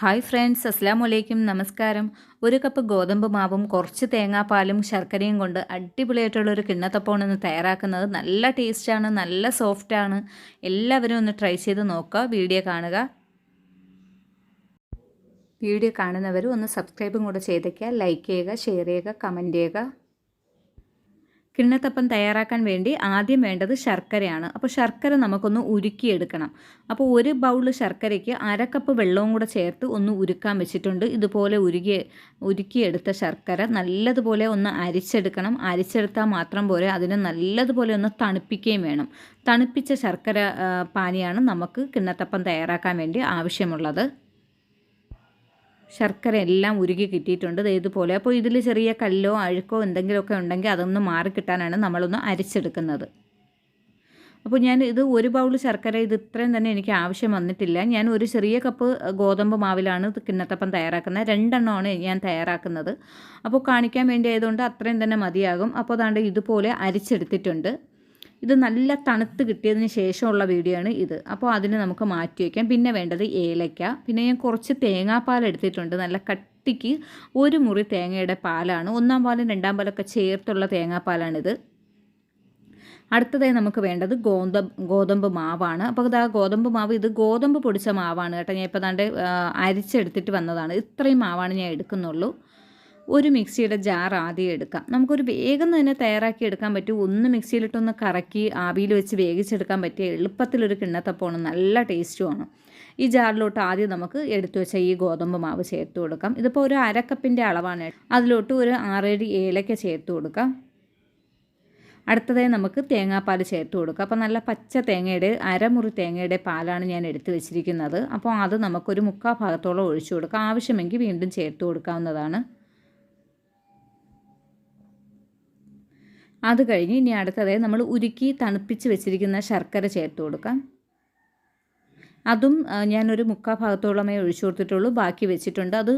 Hi friends, അസ്സാം വലൈക്കും, നമസ്കാരം. ഒരു കപ്പ് ഗോതമ്പ് മാവും കുറച്ച് തേങ്ങാപ്പാലും ശർക്കരയും കൊണ്ട് അടിപൊളിയായിട്ടുള്ളൊരു കിണ്ണത്തപ്പമാണ് ഇന്ന് തയ്യാറാക്കുന്നത്. നല്ല ടേസ്റ്റാണ്, നല്ല സോഫ്റ്റാണ്. എല്ലാവരും ഒന്ന് ട്രൈ ചെയ്ത് നോക്കുക. വീഡിയോ കാണുക. വീഡിയോ കാണുന്നവർ ഒന്ന് സബ്സ്ക്രൈബും കൂടെ ചെയ്തേക്കുക. ലൈക്ക് ചെയ്യുക, ഷെയർ ചെയ്യുക, കമൻറ്റ് ചെയ്യുക. കിണ്ണത്തപ്പം തയ്യാറാക്കാൻ വേണ്ടി ആദ്യം വേണ്ടത് ശർക്കരയാണ്. അപ്പോൾ ശർക്കര നമുക്കൊന്ന് ഉരുക്കിയെടുക്കണം. അപ്പോൾ ഒരു ബൗൾ ശർക്കരയ്ക്ക് അരക്കപ്പ് വെള്ളവും കൂടെ ചേർത്ത് ഒന്ന് ഉരുക്കാൻ വെച്ചിട്ടുണ്ട്. ഇതുപോലെ ഉരുക്കിയെടുത്ത ശർക്കര നല്ലതുപോലെ ഒന്ന് അരിച്ചെടുക്കണം. അരിച്ചെടുത്താൽ മാത്രം പോരെ, അതിന് നല്ലതുപോലെ ഒന്ന് തണുപ്പിക്കുകയും വേണം. തണുപ്പിച്ച ശർക്കര പാനിയാണ് നമുക്ക് കിണ്ണത്തപ്പം തയ്യാറാക്കാൻ വേണ്ടി ആവശ്യമുള്ളത്. ശർക്കര എല്ലാം ഉരുകി കിട്ടിയിട്ടുണ്ട് ഇതുപോലെ. അപ്പോൾ ഇതിൽ ചെറിയ കല്ലോ അഴുക്കോ എന്തെങ്കിലുമൊക്കെ ഉണ്ടെങ്കിൽ അതൊന്ന് മാറിക്കിട്ടാനാണ് നമ്മളൊന്ന് അരിച്ചെടുക്കുന്നത്. അപ്പോൾ ഞാൻ ഇത് ഒരു ബൗൾ ശർക്കര ഇത്രയും തന്നെ എനിക്ക് ആവശ്യം വന്നിട്ടില്ല. ഞാൻ ഒരു ചെറിയ കപ്പ് ഗോതമ്പ് മാവിലാണ് കിണ്ണത്തപ്പം തയ്യാറാക്കുന്നത്. 2 എണ്ണമാണ് ഞാൻ തയ്യാറാക്കുന്നത്. അപ്പോൾ കാണിക്കാൻ വേണ്ടി ആയതുകൊണ്ട് അത്രയും തന്നെ മതിയാകും. അപ്പോൾ അതാണ്ട് ഇതുപോലെ അരിച്ചെടുത്തിട്ടുണ്ട്. ഇത് നല്ല തണുത്ത് കിട്ടിയതിന് ശേഷമുള്ള വീഡിയോ ആണ് ഇത്. അപ്പോൾ അതിന് നമുക്ക് മാറ്റി വയ്ക്കാം. പിന്നെ വേണ്ടത് ഏലയ്ക്ക. പിന്നെ ഞാൻ കുറച്ച് തേങ്ങാപ്പാൽ എടുത്തിട്ടുണ്ട്. നല്ല കട്ടിക്ക് ഒരു മുറി തേങ്ങയുടെ പാലാണ്. 1-ാം പാലും 2-ാം പാലൊക്കെ ചേർത്തുള്ള തേങ്ങാപ്പാലാണിത്. അടുത്തതായി നമുക്ക് വേണ്ടത് ഗോതമ്പ് മാവാണ്. അപ്പോൾ ഇത് ഗോതമ്പ് മാവ്, ഇത് ഗോതമ്പ് പൊടിച്ച മാവാണ് കേട്ടോ. ഞാൻ ഇപ്പോൾ ദാണ്ട് അരിച്ചെടുത്തിട്ട് വന്നതാണ്. ഇത്രയും മാവാണ് ഞാൻ എടുക്കുന്നുള്ളൂ. ഒരു മിക്സിയുടെ ജാർ ആദ്യം എടുക്കാം. നമുക്കൊരു വേഗം തന്നെ തയ്യാറാക്കി എടുക്കാൻ പറ്റും. ഒന്ന് മിക്സിയിലിട്ടൊന്ന് കറക്കി ആവിയിൽ വെച്ച് വേവിച്ചെടുക്കാൻ പറ്റിയ എളുപ്പത്തിലൊരു കിണ്ണത്തപ്പമാണ്. നല്ല ടേസ്റ്റുമാണ്. ഈ ജാറിലോട്ട് ആദ്യം നമുക്ക് എടുത്തു വെച്ച ഈ ഗോതമ്പ് മാവ് ചേർത്ത് കൊടുക്കാം. ഇതിപ്പോൾ ഒരു അരക്കപ്പിൻ്റെ അളവാണ്. അതിലോട്ട് ഒരു 6-7 ഏലക്ക ചേർത്ത് കൊടുക്കാം. അടുത്തതായി നമുക്ക് തേങ്ങാപ്പാൽ ചേർത്ത് കൊടുക്കാം. അപ്പോൾ നല്ല പച്ച തേങ്ങയുടെ അരമുറി തേങ്ങയുടെ പാലാണ് ഞാൻ എടുത്തു വെച്ചിരിക്കുന്നത്. അപ്പോൾ അത് നമുക്കൊരു 3/4 ഭാഗത്തോളം ഒഴിച്ചു കൊടുക്കാം. ആവശ്യമെങ്കിൽ വീണ്ടും ചേർത്ത് കൊടുക്കാവുന്നതാണ്. അത് കഴിഞ്ഞ് ഇനി അടുത്തതായി നമ്മൾ ഉരുക്കി തണുപ്പിച്ച് വെച്ചിരിക്കുന്ന ശർക്കര ചേർത്ത് കൊടുക്കാം. അതും ഞാനൊരു 3/4 ഭാഗത്തോളമേ ഒഴിച്ചു കൊടുത്തിട്ടുള്ളൂ. ബാക്കി വെച്ചിട്ടുണ്ട്. അത്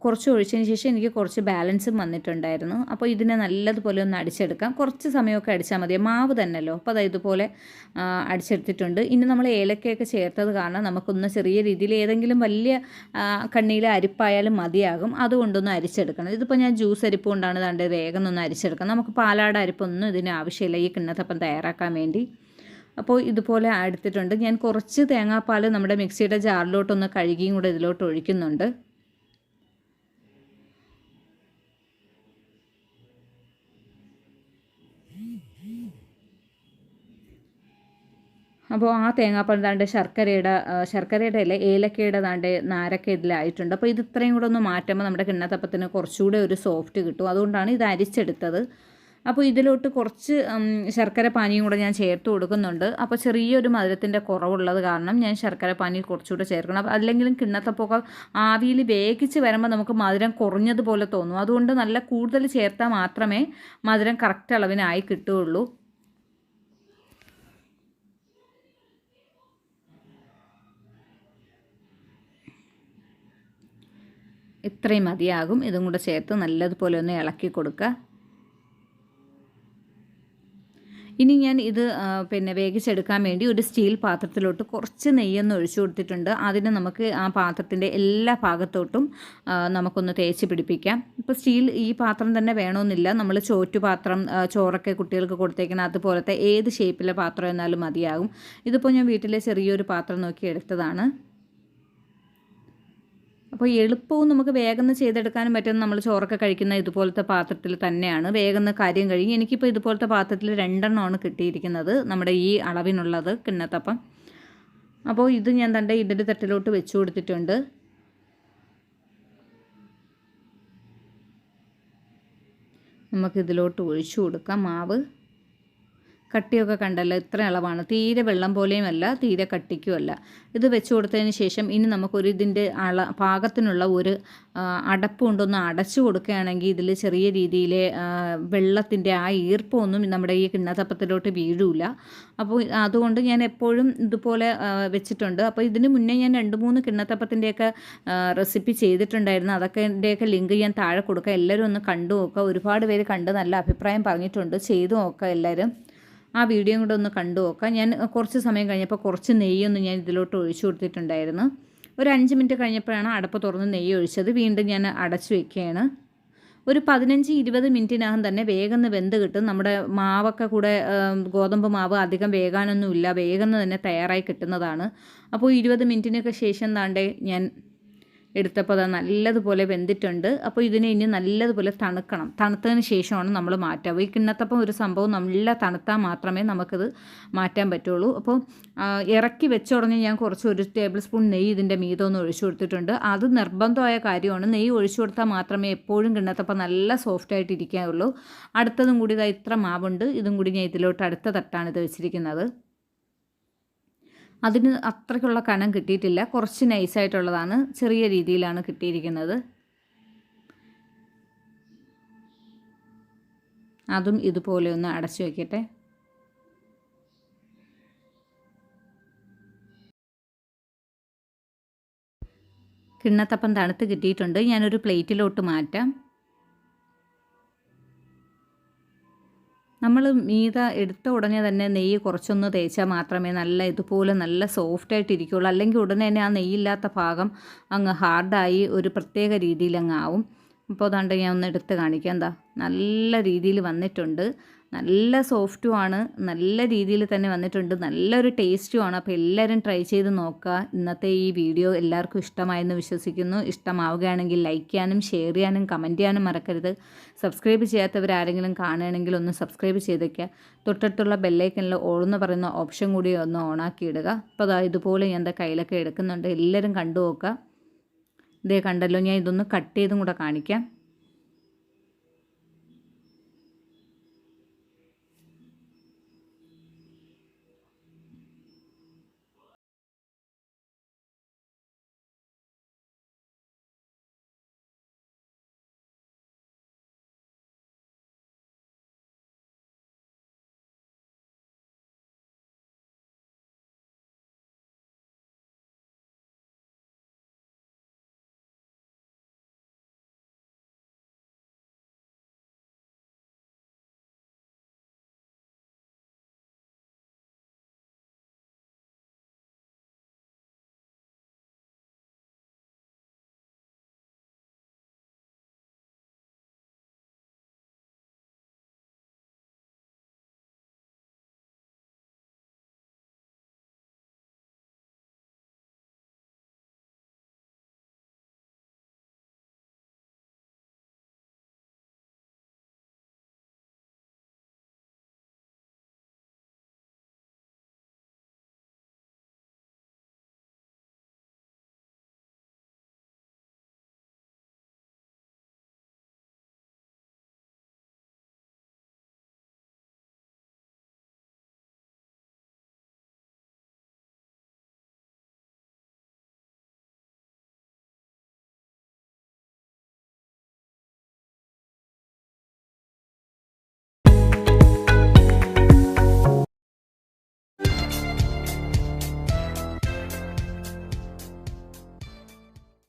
കുറച്ച് ഒഴിച്ചതിന് ശേഷം എനിക്ക് കുറച്ച് ബാലൻസും വന്നിട്ടുണ്ടായിരുന്നു. അപ്പോൾ ഇതിനെ നല്ലതുപോലെ ഒന്ന് അടിച്ചെടുക്കാം. കുറച്ച് സമയമൊക്കെ അടിച്ചാൽ മതി, മാവ് തന്നെയല്ലോ. അപ്പോൾ അത് ഇതുപോലെ അടിച്ചെടുത്തിട്ടുണ്ട്. ഇനി നമ്മൾ ഏലക്കയൊക്കെ ചേർത്തത് കാരണം നമുക്കൊന്ന് ചെറിയ രീതിയിൽ ഏതെങ്കിലും വലിയ കണ്ണിയിലെ അരിപ്പായാലും മതിയാകും. അതുകൊണ്ടൊന്ന് അരിച്ചെടുക്കണം. ഇതിപ്പോൾ ഞാൻ ജ്യൂസ് അരിപ്പ് കൊണ്ടാണ് ദാണ്ട് വേഗം ഒന്ന് അരിച്ചെടുക്കാം. നമുക്ക് പാലാട അരിപ്പൊന്നും ഇതിന് ആവശ്യമില്ല ഈ കിണ്ണത്തപ്പം തയ്യാറാക്കാൻ വേണ്ടി. അപ്പോൾ ഇതുപോലെ എടുത്തിട്ടുണ്ട്. ഞാൻ കുറച്ച് തേങ്ങാപ്പാൽ നമ്മുടെ മിക്സിയുടെ ജാറിലോട്ടൊന്ന് കഴുകിയും കൂടെ ഇതിലോട്ട് ഒഴിക്കുന്നുണ്ട്. അപ്പോൾ ആ തേങ്ങാപ്പാൽ ദാണ്ട് ശർക്കരയുടെ അല്ല ഏലക്കയുടെ ദാണ്ട് നാരൊക്കെ ഇതിലായിട്ടുണ്ട്. അപ്പോൾ ഇത് ഇത്രയും കൂടെ ഒന്ന് മാറ്റുമ്പോൾ നമ്മുടെ കിണ്ണത്തപ്പത്തിന് കുറച്ചുകൂടെ ഒരു സോഫ്റ്റ് കിട്ടും. അതുകൊണ്ടാണ് ഇത് അരിച്ചെടുത്തത്. അപ്പോൾ ഇതിലോട്ട് കുറച്ച് ശർക്കര പാനിയും കൂടെ ഞാൻ ചേർത്ത് കൊടുക്കുന്നുണ്ട്. അപ്പോൾ ചെറിയൊരു മധുരത്തിൻ്റെ കുറവുള്ളത് കാരണം ഞാൻ ശർക്കര പാനി കുറച്ചുകൂടെ ചേർക്കണം. അപ്പോൾ അല്ലെങ്കിലും കിണ്ണത്തപ്പൊക്കെ ആവിയിൽ വേവിച്ച് വരുമ്പോൾ നമുക്ക് മധുരം കുറഞ്ഞതുപോലെ തോന്നും. അതുകൊണ്ട് നല്ല കൂടുതൽ ചേർത്താൽ മാത്രമേ മധുരം കറക്റ്റ് അളവിനായി കിട്ടുകയുള്ളൂ. ഇത്രയും മതിയാകും. ഇതും കൂടെ ചേർത്ത് നല്ലതുപോലെ ഒന്ന് ഇളക്കി കൊടുക്കുക. ഇനി ഞാൻ ഇത് വേവിച്ചെടുക്കാൻ വേണ്ടി ഒരു സ്റ്റീൽ പാത്രത്തിലോട്ട് കുറച്ച് നെയ്യൊന്ന് ഒഴിച്ചു കൊടുത്തിട്ടുണ്ട്. അതിന് നമുക്ക് ആ പാത്രത്തിൻ്റെ എല്ലാ ഭാഗത്തോട്ടും നമുക്കൊന്ന് തേച്ച് പിടിപ്പിക്കാം. ഇപ്പോൾ ഈ പാത്രം തന്നെ വേണമെന്നില്ല. നമ്മൾ ചോറ്റുപാത്രം, ചോറൊക്കെ കുട്ടികൾക്ക് കൊടുത്തേക്കണം അതുപോലത്തെ ഏത് ഷേപ്പിലെ പാത്രം എന്നാലും മതിയാകും. ഇതിപ്പോൾ ഞാൻ വീട്ടിലെ ചെറിയൊരു പാത്രം നോക്കി എടുത്തതാണ്. അപ്പോൾ എളുപ്പവും നമുക്ക് വേഗം ചെയ്തെടുക്കാനും പറ്റുന്ന നമ്മൾ ചോറൊക്കെ കഴിക്കുന്ന ഇതുപോലത്തെ പാത്രത്തിൽ തന്നെയാണ്. വേഗം കാര്യം കഴിയും. എനിക്കിപ്പോൾ ഇതുപോലത്തെ പാത്രത്തിൽ 2 എണ്ണമാണ് കിട്ടിയിരിക്കുന്നത്, നമ്മുടെ ഈ അളവിനുള്ളത് കിണ്ണത്തപ്പം. അപ്പോൾ ഇത് ഞാൻ ഇഡ്ഡലി തട്ടിലോട്ട് വെച്ച് കൊടുത്തിട്ടുണ്ട്. നമുക്കിതിലോട്ട് ഒഴിച്ചു കൊടുക്കാം മാവ്. കട്ടിയൊക്കെ കണ്ടല്ലോ, ഇത്ര അളവാണ്. തീരെ വെള്ളം പോലെയുമല്ല, തീരെ കട്ടിക്കുമല്ല. ഇത് വെച്ച് കൊടുത്തതിന് ശേഷം ഇനി നമുക്കൊരു ഇതിൻ്റെ പാകത്തിനുള്ള ഒരു അടപ്പ് കൊണ്ടൊന്ന് അടച്ചു കൊടുക്കുകയാണെങ്കിൽ ഇതിൽ ചെറിയ രീതിയിൽ വെള്ളത്തിൻ്റെ ആ ഈർപ്പമൊന്നും നമ്മുടെ ഈ കിണ്ണത്തപ്പത്തിലോട്ട് വീഴില്ല. അപ്പോൾ അതുകൊണ്ട് ഞാൻ എപ്പോഴും ഇതുപോലെ വെച്ചിട്ടുണ്ട്. അപ്പോൾ ഇതിന് മുന്നേ ഞാൻ 2-3 കിണ്ണത്തപ്പത്തിൻ്റെയൊക്കെ റെസിപ്പി ചെയ്തിട്ടുണ്ടായിരുന്നു. അതൊക്കെ ലിങ്ക് ഞാൻ താഴെ കൊടുക്കുക. എല്ലാവരും ഒന്ന് കണ്ടു നോക്കുക. ഒരുപാട് പേര് കണ്ട് നല്ല അഭിപ്രായം പറഞ്ഞിട്ടുണ്ട്. ചെയ്തു നോക്കുക എല്ലാവരും. ആ വീഡിയോ കൂടെ ഒന്ന് കണ്ടു നോക്കാം. ഞാൻ കുറച്ച് സമയം കഴിഞ്ഞപ്പോൾ കുറച്ച് നെയ്യൊന്ന് ഞാൻ ഇതിലോട്ട് ഒഴിച്ചു കൊടുത്തിട്ടുണ്ടായിരുന്നു. ഒരു 5 മിനിറ്റ് കഴിഞ്ഞപ്പോഴാണ് അടപ്പ് തുറന്ന് നെയ്യ് ഒഴിച്ചത്. വീണ്ടും ഞാൻ അടച്ചു വയ്ക്കുകയാണ്. ഒരു 15-20 മിനിറ്റിനകം തന്നെ വേഗം വെന്ത് കിട്ടും. നമ്മുടെ മാവൊക്കെ കൂടെ ഗോതമ്പ് മാവ് അധികം വേകാനൊന്നുമില്ല, വേഗം തന്നെ തയ്യാറായി കിട്ടുന്നതാണ്. അപ്പോൾ 20 മിനിറ്റിനൊക്കെ ശേഷം താണ്ടേ ഞാൻ എടുത്തപ്പോൾ അത് നല്ലതുപോലെ വെന്തിട്ടുണ്ട്. അപ്പോൾ ഇതിനെ ഇനി നല്ലതുപോലെ തണുക്കണം. തണുത്തതിന് ശേഷമാണ് നമ്മൾ മാറ്റാവൂ. ഈ കിണ്ണത്തപ്പം ഒരു സംഭവം നല്ല തണുത്താൽ മാത്രമേ നമുക്കത് മാറ്റാൻ പറ്റുള്ളൂ. അപ്പോൾ ഇറക്കി വെച്ച ഉടനെ ഞാൻ കുറച്ച് 1 ടേബിൾ സ്പൂൺ നെയ്യ് ഇതിൻ്റെ മീതെ ഒന്ന് ഒഴിച്ചു കൊടുത്തിട്ടുണ്ട്. അത് നിർബന്ധമായ കാര്യമാണ്. നെയ്യ് ഒഴിച്ചു കൊടുത്താൽ മാത്രമേ എപ്പോഴും കിണ്ണത്തപ്പം നല്ല സോഫ്റ്റായിട്ട് ഇരിക്കാനുള്ളൂ. അടുത്തതും കൂടി ഇതാ ഇത്ര മാവുണ്ട്. ഇതും കൂടി ഞാൻ ഇതിലോട്ട് അടുത്ത തട്ടാണ് ഇത് വെച്ചിരിക്കുന്നത്. അതിന് അത്രയ്ക്കുള്ള കനം കിട്ടിയിട്ടില്ല, കുറച്ച് നൈസായിട്ടുള്ളതാണ്, ചെറിയ രീതിയിലാണ് കിട്ടിയിരിക്കുന്നത്. അതും ഇതുപോലെ ഒന്ന് അടച്ചു വയ്ക്കട്ടെ. കിണ്ണത്തപ്പം തണുത്ത് കിട്ടിയിട്ടുണ്ട്. ഞാനൊരു പ്ലേറ്റിലോട്ട് മാറ്റാം. നമ്മൾ മീത എടുത്ത ഉടനെ തന്നെ നെയ്യ് കുറച്ചൊന്ന് തേച്ചാൽ മാത്രമേ ഇതുപോലെ നല്ല സോഫ്റ്റായിട്ട് ഇരിക്കുകയുള്ളൂ. അല്ലെങ്കിൽ ഉടനെ തന്നെ ആ നെയ്യില്ലാത്ത ഭാഗം അങ്ങ് ഹാർഡായി ഒരു പ്രത്യേക രീതിയിൽ അങ്ങ് ആവും. അപ്പോൾ അതാണ്ട് ഞാൻ ഒന്ന് എടുത്ത് കാണിക്കാം. എന്താ നല്ല രീതിയിൽ വന്നിട്ടുണ്ട്. നല്ല സോഫ്റ്റുമാണ്, നല്ല രീതിയിൽ തന്നെ വന്നിട്ടുണ്ട്, നല്ലൊരു ടേസ്റ്റുമാണ്. അപ്പോൾ എല്ലാവരും ട്രൈ ചെയ്ത് നോക്കുക. ഇന്നത്തെ ഈ വീഡിയോ എല്ലാവർക്കും ഇഷ്ടമായെന്ന് വിശ്വസിക്കുന്നു. ഇഷ്ടമാവുകയാണെങ്കിൽ ലൈക്ക് ചെയ്യാനും ഷെയർ ചെയ്യാനും കമൻറ്റ് ചെയ്യാനും മറക്കരുത്. സബ്സ്ക്രൈബ് ചെയ്യാത്തവരാരെങ്കിലും കാണുകയാണെങ്കിൽ ഒന്ന് സബ്സ്ക്രൈബ് ചെയ്തേക്കുക. തൊട്ടടുത്തുള്ള ബെല്ലൈക്കനിൽ ഓൾ എന്ന് പറയുന്ന ഓപ്ഷൻ കൂടി ഒന്ന് ഓണാക്കി ഇടുക. അപ്പോൾ അതാ ഇതുപോലെ ഞാൻ എൻ്റെ കയ്യിലൊക്കെ എടുക്കുന്നുണ്ട്. എല്ലാവരും കണ്ടു നോക്കുക. ഇതേ കണ്ടല്ലോ, ഞാൻ ഇതൊന്ന് കട്ട് ചെയ്തും കൂടെ കാണിക്കാം.